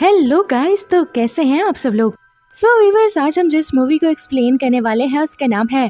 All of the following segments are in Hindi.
हेलो गाइस, तो कैसे हैं आप सब लोग। वीवर्स, आज हम जिस मूवी को एक्सप्लेन करने वाले हैं उसका नाम है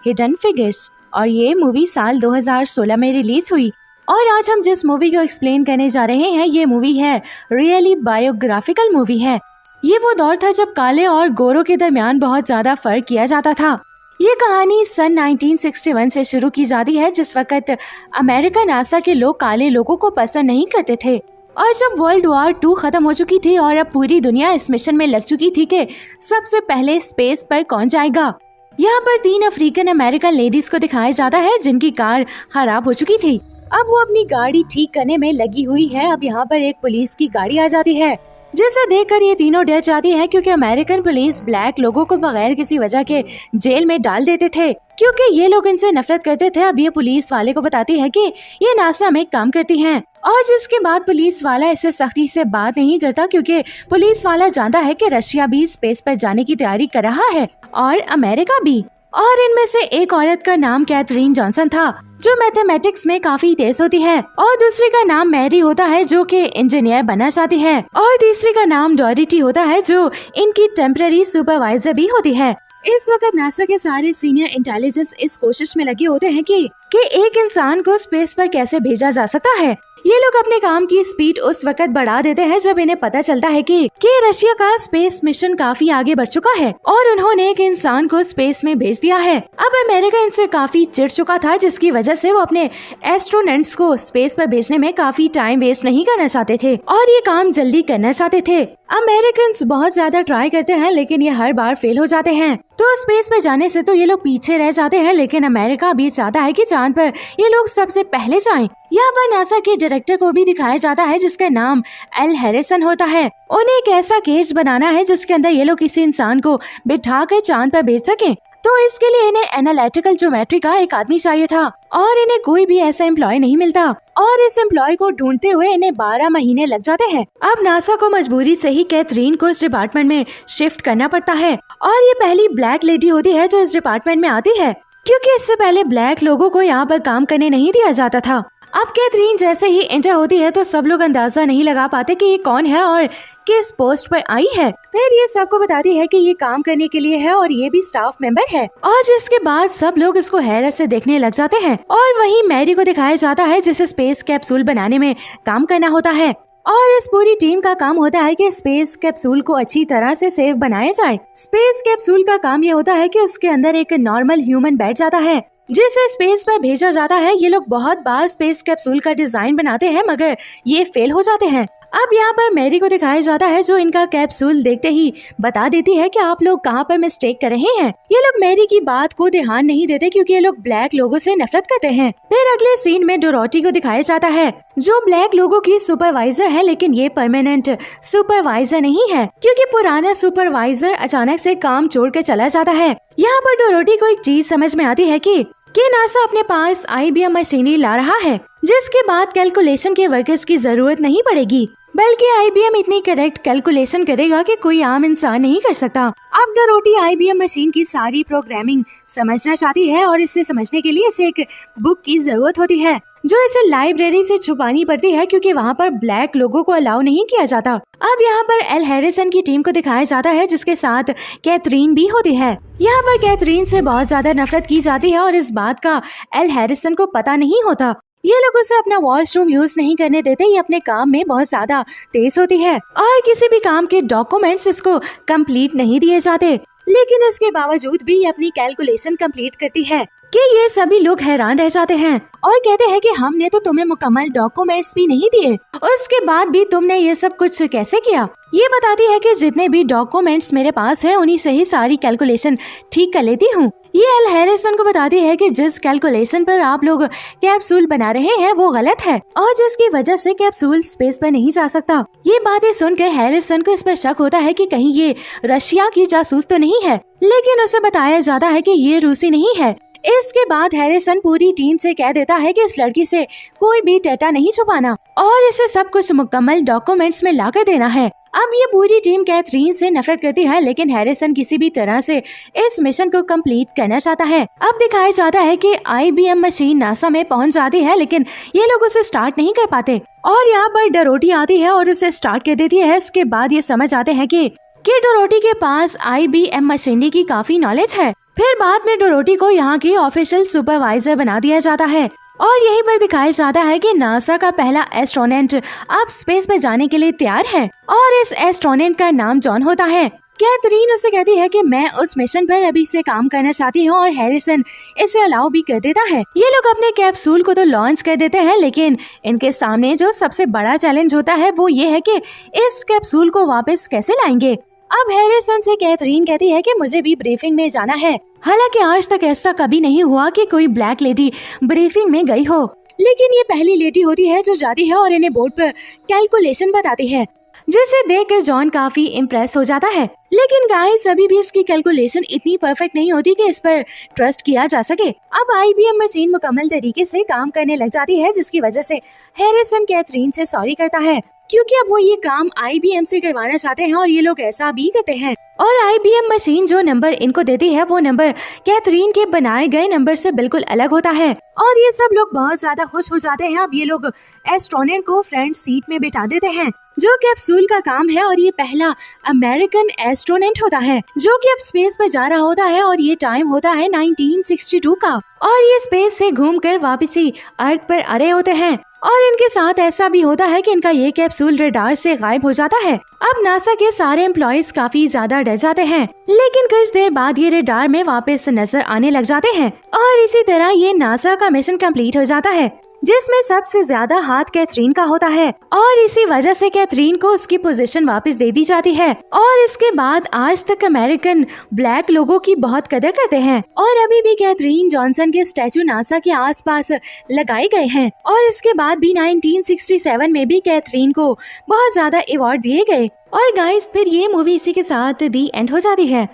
हिडन फिगर्स और ये मूवी साल 2016 में रिलीज हुई। और आज हम जिस मूवी को एक्सप्लेन करने जा रहे हैं ये मूवी है रियली बायोग्राफिकल मूवी है। ये वो दौर था जब काले और गोरों के दरमियान बहुत ज्यादा फर्क किया जाता था। ये कहानी सन 1961 से शुरू की जाती है, जिस वक्त अमेरिका नासा के लोग काले लोगों को पसंद नहीं करते थे। और जब वर्ल्ड वॉर 2 खत्म हो चुकी थी और अब पूरी दुनिया इस मिशन में लग चुकी थी कि सबसे पहले स्पेस पर कौन जाएगा। यहाँ पर 3 अफ्रीकन अमेरिकन लेडीज को दिखाया जाता है जिनकी कार खराब हो चुकी थी। अब वो अपनी गाड़ी ठीक करने में लगी हुई है। अब यहाँ पर एक पुलिस की गाड़ी आ जाती है जिसे देखकर ये तीनों डर जाती हैं, क्योंकि अमेरिकन पुलिस ब्लैक लोगों को बगैर किसी वजह के जेल में डाल देते थे क्योंकि ये लोग इनसे नफरत करते थे। अब ये पुलिस वाले को बताती है कि ये नासा में काम करती हैं और जिसके बाद पुलिस वाला इससे सख्ती से बात नहीं करता, क्योंकि पुलिस वाला जानता है कि रशिया भी स्पेस पर जाने की तैयारी कर रहा है और अमेरिका भी। और इनमें से एक औरत का नाम कैथरीन जॉनसन था जो मैथमेटिक्स में काफी तेज होती है, और दूसरी का नाम मैरी होता है जो कि इंजीनियर बनना चाहती है, और तीसरी का नाम डॉरिटी होता है जो इनकी टेम्पररी सुपरवाइजर भी होती है। इस वक्त नासा के सारे सीनियर इंटेलिजेंस इस कोशिश में लगे होते हैं कि एक इंसान को स्पेस पर कैसे भेजा जा सकता है। ये लोग अपने काम की स्पीड उस वक्त बढ़ा देते हैं जब इन्हें पता चलता है कि रशिया का स्पेस मिशन काफी आगे बढ़ चुका है और उन्होंने एक इंसान को स्पेस में भेज दिया है। अब अमेरिका इनसे काफी चिढ़ चुका था, जिसकी वजह से वो अपने एस्ट्रोनॉट्स को स्पेस पर भेजने में काफी टाइम वेस्ट नहीं करना चाहते थे और ये काम जल्दी करना चाहते थे। अमेरिकन बहुत ज्यादा ट्राई करते हैं लेकिन ये हर बार फेल हो जाते हैं। तो स्पेस पर जाने से तो ये लोग पीछे रह जाते हैं, लेकिन अमेरिका भी चाहता है कि चांद पर ये लोग सबसे पहले जाएं। यहाँ पर नासा के डायरेक्टर को भी दिखाया जाता है जिसका नाम एल हैरिसन होता है। उन्हें एक ऐसा केज बनाना है जिसके अंदर ये लोग किसी इंसान को बिठा कर चांद पर भेज सकें। तो इसके लिए इन्हें एनालिटिकल ज्योमेट्री का एक आदमी चाहिए था और इन्हें कोई भी ऐसा एम्प्लॉय नहीं मिलता और इस एम्प्लॉय को ढूंढते हुए इन्हें 12 महीने लग जाते हैं। अब नासा को मजबूरी से ही कैथरीन को इस डिपार्टमेंट में शिफ्ट करना पड़ता है और ये पहली ब्लैक लेडी होती है जो इस डिपार्टमेंट में आती है, क्योंकि इससे पहले ब्लैक लोगों को यहाँ पर काम करने नहीं दिया जाता था। अब कैथरीन जैसे ही एंटर होती है तो सब लोग अंदाजा नहीं लगा पाते कि ये कौन है और किस पोस्ट पर आई है। फिर ये सबको बताती है कि ये काम करने के लिए है और ये भी स्टाफ मेंबर है, और जिसके बाद सब लोग इसको हैरत से देखने लग जाते हैं। और वहीं मैरी को दिखाया जाता है जिसे स्पेस कैप्सूल बनाने में काम करना होता है और इस पूरी टीम का काम होता है कि स्पेस कैप्सूल को अच्छी तरह से सेफ बनाया जाए। स्पेस कैप्सूल का काम ये होता है कि उसके अंदर एक नॉर्मल ह्यूमन बैठ जाता है जिसे स्पेस पर भेजा जाता है। ये लोग बहुत बार स्पेस कैप्सूल का डिजाइन बनाते हैं मगर ये फेल हो जाते हैं। अब यहाँ पर मैरी को दिखाया जाता है जो इनका कैप्सूल देखते ही बता देती है कि आप लोग कहाँ पर मिस्टेक कर रहे हैं। ये लोग मैरी की बात को ध्यान नहीं देते क्योंकि ये लोग ब्लैक लोगों से नफरत करते हैं। फिर अगले सीन में डोरोटी को दिखाया जाता है जो ब्लैक लोगों की सुपरवाइजर है, लेकिन ये परमानेंट सुपरवाइजर नहीं है क्योंकि पुराना सुपरवाइजर अचानक से काम छोड़ कर चला जाता है। यहाँ पर डोरोटी को एक चीज समझ में आती है कि नासा अपने पास IBM मशीनरी ला रहा है जिसके बाद कैलकुलेशन के वर्कर्स की जरूरत नहीं पड़ेगी, बल्कि IBM इतनी करेक्ट कैलकुलेशन करेगा कि कोई आम इंसान नहीं कर सकता। अब डोरोटी IBM मशीन की सारी प्रोग्रामिंग समझना चाहती है और इसे समझने के लिए इसे एक बुक की जरूरत होती है जो इसे लाइब्रेरी से छुपानी पड़ती है क्योंकि वहाँ पर ब्लैक लोगों को अलाउ नहीं किया जाता। अब यहाँ पर एल हैरिसन की टीम को दिखाया जाता है जिसके साथ कैथरीन भी होती है। यहाँ पर कैथरीन से बहुत ज्यादा नफरत की जाती है और इस बात का एल हैरिसन को पता नहीं होता। ये लोग उसे अपना वॉशरूम यूज नहीं करने देते। ये अपने काम में बहुत ज्यादा तेज होती है और किसी भी काम के डॉक्यूमेंट्स इसको कंप्लीट नहीं दिए जाते, लेकिन इसके बावजूद भी ये अपनी कैलकुलेशन कंप्लीट करती है कि ये सभी लोग हैरान रह जाते हैं और कहते हैं कि हमने तो तुम्हें मुकम्मल डॉक्यूमेंट्स भी नहीं दिए, उसके बाद भी तुमने ये सब कुछ कैसे किया। ये बताती है कि जितने भी डॉक्यूमेंट्स मेरे पास है उन्हीं से ही सारी कैलकुलेशन ठीक कर लेती हूँ। ये एल हैरिसन को बताती है कि जिस कैलकुलेशन पर आप लोग कैप्सूल बना रहे हैं वो गलत है और जिसकी वजह से कैप्सूल स्पेस पर नहीं जा सकता। ये बातें सुनकर हैरिसन को इस पर शक होता है कि कहीं ये रशिया की जासूस तो नहीं है, लेकिन उसे बताया जाता है कि ये रूसी नहीं है। इसके बाद हैरिसन पूरी टीम से कह देता है कि इस लड़की से कोई भी डेटा नहीं छुपाना और इसे सब कुछ मुकम्मल डॉक्यूमेंट्स में लाकर देना है। अब ये पूरी टीम कैथरीन से नफरत करती है, लेकिन हैरिसन किसी भी तरह से इस मिशन को कंप्लीट करना चाहता है। अब दिखाया जाता है कि IBM मशीन नासा में पहुंच जाती है, लेकिन ये लोग उसे स्टार्ट नहीं कर पाते और यहाँ पर डोरोटी आती है और उसे स्टार्ट कर देती है। इसके बाद ये समझ आते हैं कि डोरोटी के पास IBM मशीनरी की काफी नॉलेज है। फिर बाद में डोरोटी को यहाँ की ऑफिशियल सुपरवाइजर बना दिया जाता है और यहीं पर दिखाया जाता है कि नासा का पहला एस्ट्रोनॉट अब स्पेस में जाने के लिए तैयार है और इस एस्ट्रोनॉट का नाम जॉन होता है। कैथरीन उसे कहती है कि मैं उस मिशन पर अभी से काम करना चाहती हूँ और हैरिसन इसे अलाउ भी कर देता है। ये लोग अपने कैप्सूल को तो लॉन्च कर देते हैं, लेकिन इनके सामने जो सबसे बड़ा चैलेंज होता है वो ये है कि इस कैप्सूल को वापस कैसे लाएंगे। अब हैरिसन से कैथरीन कहती है कि मुझे भी ब्रीफिंग में जाना है। हालांकि आज तक ऐसा कभी नहीं हुआ कि कोई ब्लैक लेडी ब्रीफिंग में गई हो, लेकिन ये पहली लेडी होती है जो जाती है और इन्हें बोर्ड पर कैलकुलेशन बताती है, जिसे देखकर जॉन काफी इम्प्रेस हो जाता है। लेकिन गाइस अभी भी इसकी कैलकुलेशन इतनी परफेक्ट नहीं होती कि इस पर ट्रस्ट किया जा सके। अब IBM मशीन मुकम्मल तरीके से काम करने लग जाती है, जिसकी वजह से हैरिसन कैथरीन से सॉरी करता है, क्योंकि अब वो ये काम IBM से करवाना चाहते हैं और ये लोग ऐसा भी करते हैं। और IBM मशीन जो नंबर इनको देती है वो नंबर कैथरीन के बनाए गए नंबर से बिल्कुल अलग होता है और ये सब लोग बहुत ज्यादा खुश हो जाते हैं। अब ये लोग एस्ट्रोनॉट को फ्रंट सीट में बिठा देते हैं, जो कैप्सूल का काम है, और ये पहला अमेरिकन एस्ट्रोनॉट होता है जो कि अब स्पेस पर जा रहा होता है और ये टाइम होता है 1962 का और ये स्पेस से घूमकर वापसी अर्थ पर आ रहे होते हैं। और इनके साथ ऐसा भी होता है कि इनका ये कैप्सूल रडार से गायब हो जाता है। अब नासा के सारे एम्प्लॉइज काफी ज्यादा डर जाते हैं, लेकिन कुछ देर बाद ये रडार में वापस नजर आने लग जाते हैं और इसी तरह ये नासा का मिशन कंप्लीट हो जाता है, जिसमें सबसे ज्यादा हाथ कैथरीन का होता है और इसी वजह से कैथरीन को उसकी पोजीशन वापस दे दी जाती है। और इसके बाद आज तक अमेरिकन ब्लैक लोगों की बहुत कदर करते हैं और अभी भी कैथरीन जॉनसन के स्टैचू नासा के आसपास लगाए गए हैं और इसके बाद भी 1967 में भी कैथरीन को बहुत ज्यादा अवार्ड दिए गए। और गाइस फिर ये मूवी इसी के साथ दी एंड हो जाती है।